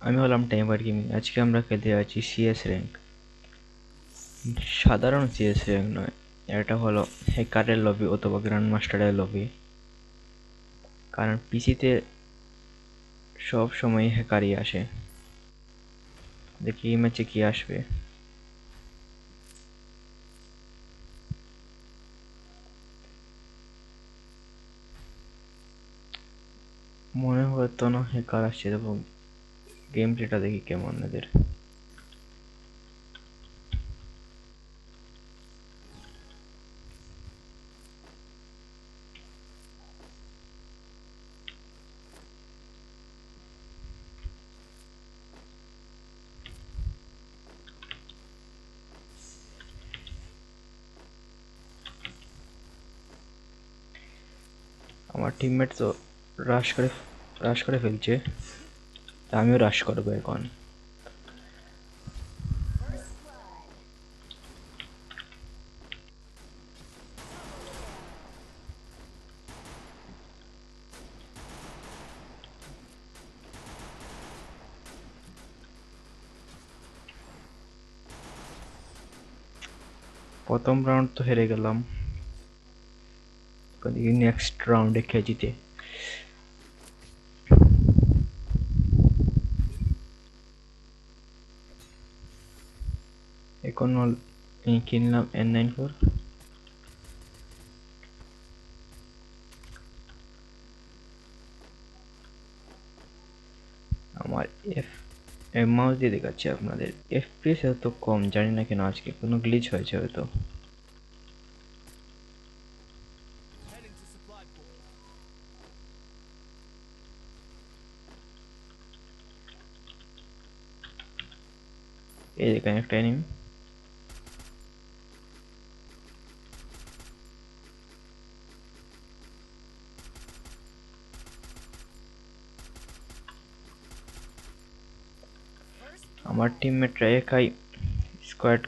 আমি হলাম temper gaming. আজকে আমরা খেলতে যাচ্ছি সিএস র্যাঙ্ক। সাধারণ সিএস র্যাঙ্ক নয়, এটা হলো হ্যাকারের লবি অথবা গ্র্যান্ড মাস্টারের লবি। কারণ পিসিতে সব সময় হ্যাকারই আসে। দেখি এই ম্যাচে কি আসবে। মনে হতো না হ্যাকার আসছে, এবং গেম প্লেটা দেখি কেমন এদের। আমার টিমমেট তো রাশ করে রাশ করে ফেলছে, তা আমিও রাশ করবো এখন। প্রথম রাউন্ড তো হেরে গেলাম, নেক্সট রাউন্ডে কে জিতে। এখন কিনলাম N94। আমার মাউস দিয়ে দেখাচ্ছি আপনাদের। এফপিএস এত কম, জানি না কেন, আজকে কোনো গ্লিচ হয়েছে হয়তো। এই দেখেন একটা এনিমি। আমার টিমমেটরা একাই স্কোয়াড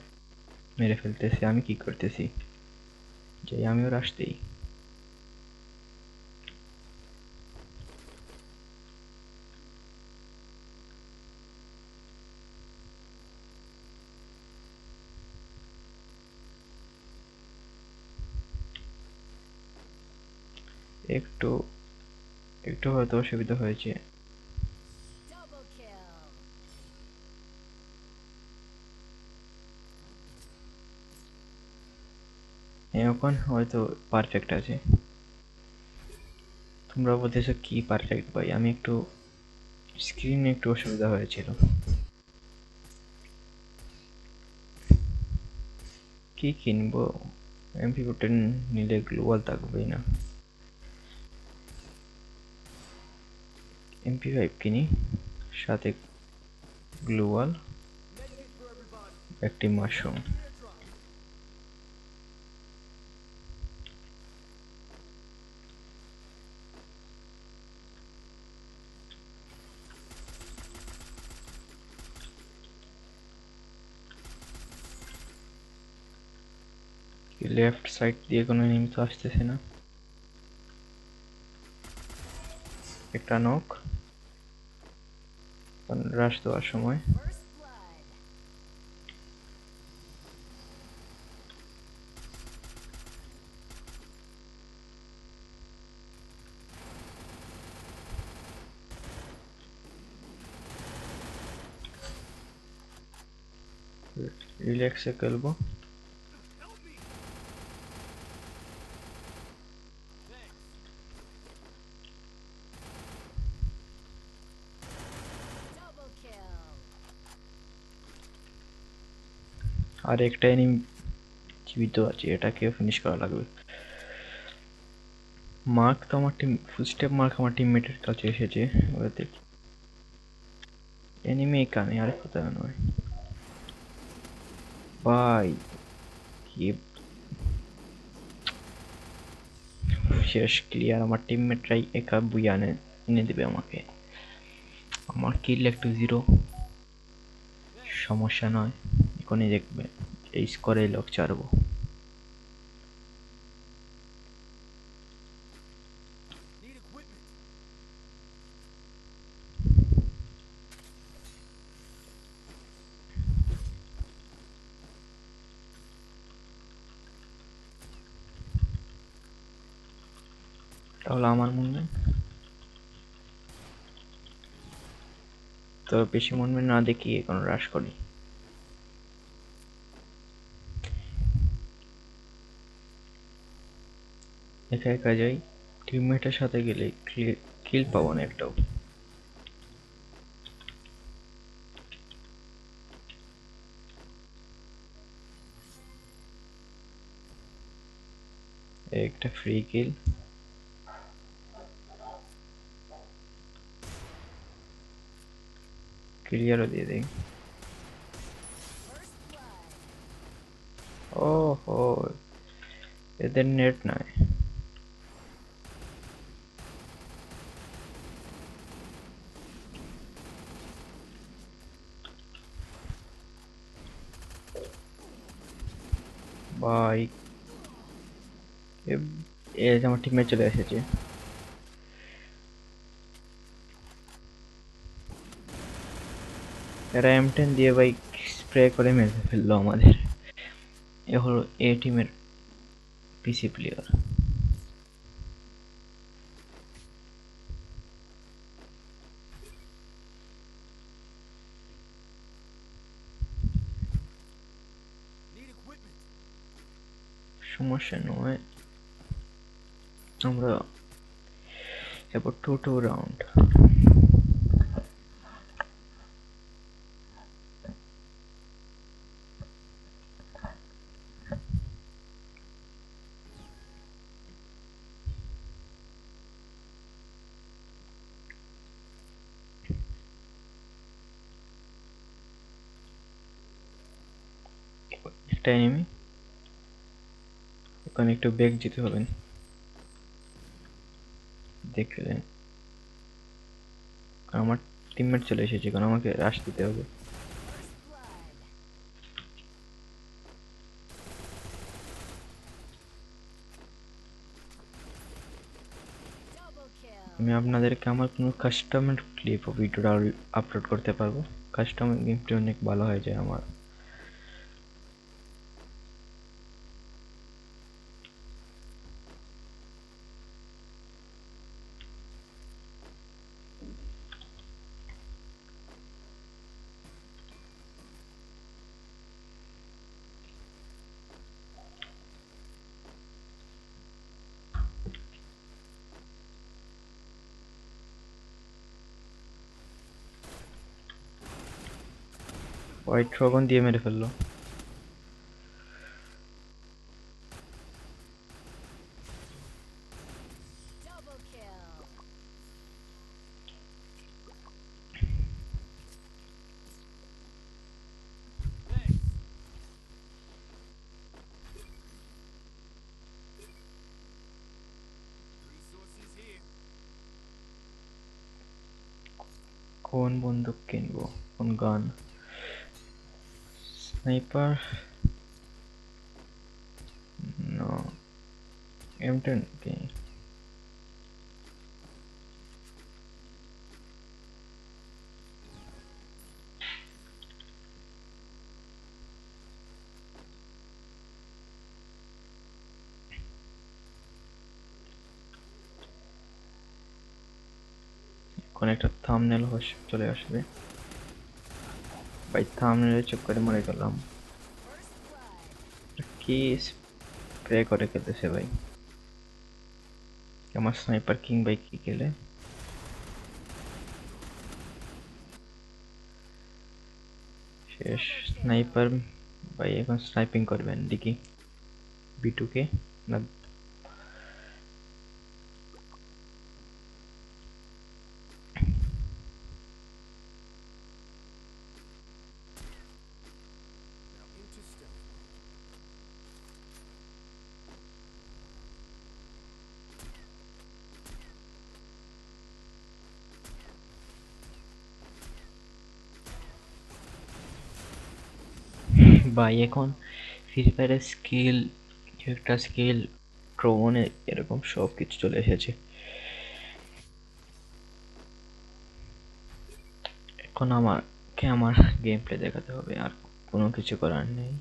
মেরে ফেলতেছে, আমি কি করতেছি? যাই আমিও রাশ দেই। একটু একটু হয়তো অসুবিধা হয়েছে। এখন হয়তো পারফেক্ট আছে। তোমরা বলতেছো কি পারফেক্ট ভাই? আমি একটু স্ক্রিনে একটু অসুবিধা হয়েছিল। কি কিনবো? MP14 নিলে গ্লোবাল থাকবেই না। MP5 কিনি, সাথে গ্লোবাল, একটি মাশরুম। লেফট সাইড দিয়ে কোনো এনিমি তো আসতেছে না। একটা নক রাশ দেওয়ার সময়। রিল্যাক্সে খেলবো। আর একটা এনিমি জীবিত আছে, এটাকেও ফিনিশ করা লাগবে। মার্ক তো আমার টিম, ফুটস্টেপ মার্ক আমার টিমমেটের কাছে এসেছে। এবার দেখি এনিমি এখানে, আর কোথাও নয় ভাই। কি শেষ ক্লিয়ার, আমার টিমমেটরাই একা বুইয়া এনে দেবে আমাকে। আমার কিল একটু জিরো, সমস্যা নয়, এখনই দেখবে এই স্কোরে লোক ছাড়বো। হলো আমার মুভমেন্ট। তো বেশি মুভমেন্ট না দেখিয়ে এখন রাশ করি। একা একা যাই, টিমমেটের সাথে গেলে কিল পাবো না একটাও। একটা ফ্রি কিল, ক্লিয়ারও দিয়ে দেই। ওহো, এদের নেট নাই। ভাই আমার টিমমেট চলে এসেছে। এরা M10 দিয়ে ভাই স্প্রে করে মেরে ফেললো আমাদের। এ হলো এ টিমের পিসি প্লেয়ার। সমস্যা নয়, আমরা এবার 2-2 রাউন্ড। একটা এনিমি, ওখানে একটু বেগ যেতে হবে। দেখলেন আমার টিমমেট চলে এসেছে, কারণ আমাকে রাশ দিতে হবে। আমি আপনাদেরকে আমার কোনো কাস্টমার ক্লিপ ও ভিডিওটা আপলোড করতে পারবো। কাস্টমার গেমটি অনেক ভালো হয়ে যায় আমার। হোয়াইট ড্রাগন দিয়ে মেরে ফেললো। কোন বন্দুক কিনবো, কোন গান? স্নাইপার, নো, M10 কি? কোন একটা থাম্বনেল চলে আসবে ভাই, থাম্বনেলে চুপ করে মরে গেলাম। কি স্প্রে করে খেলতেছে ভাই আমার স্নাইপার কিং ভাই, কি খেলে শেষ স্নাইপার ভাই। এখন স্নাইপিং করবেন দেখি B2 কে না। ভাই এখন ফ্রি ফায়ারের স্কিল, একটা স্কিল, ড্রোনে এরকম সব কিছু চলে এসেছে। এখন আমাকে আমার গেম প্লে দেখাতে হবে, আর কোনো কিছু করার নেই।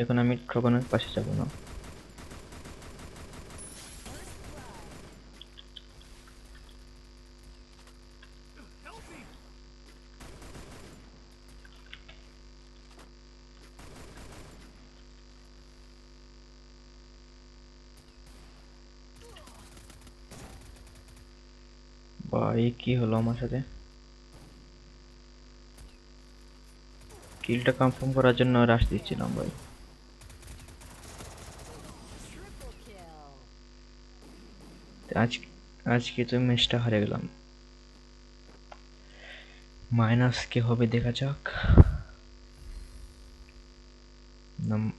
এখন আমি ড্রাগনের পাশে যাব না। ভাই কি হলো আমার সাথে? কিলটা কনফার্ম করার জন্য রাশ দিচ্ছিলাম ভাই। আজ আজকে তো ম্যাচটা হারে গেলাম। মাইনাস কি হবে দেখা যাক।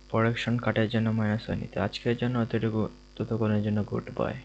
প্রোডাকশন কাটার জন্য মাইনাস হয়নি, তো আজকের জন্য এতটুকু, ততক্ষণের জন্য গুড বাই।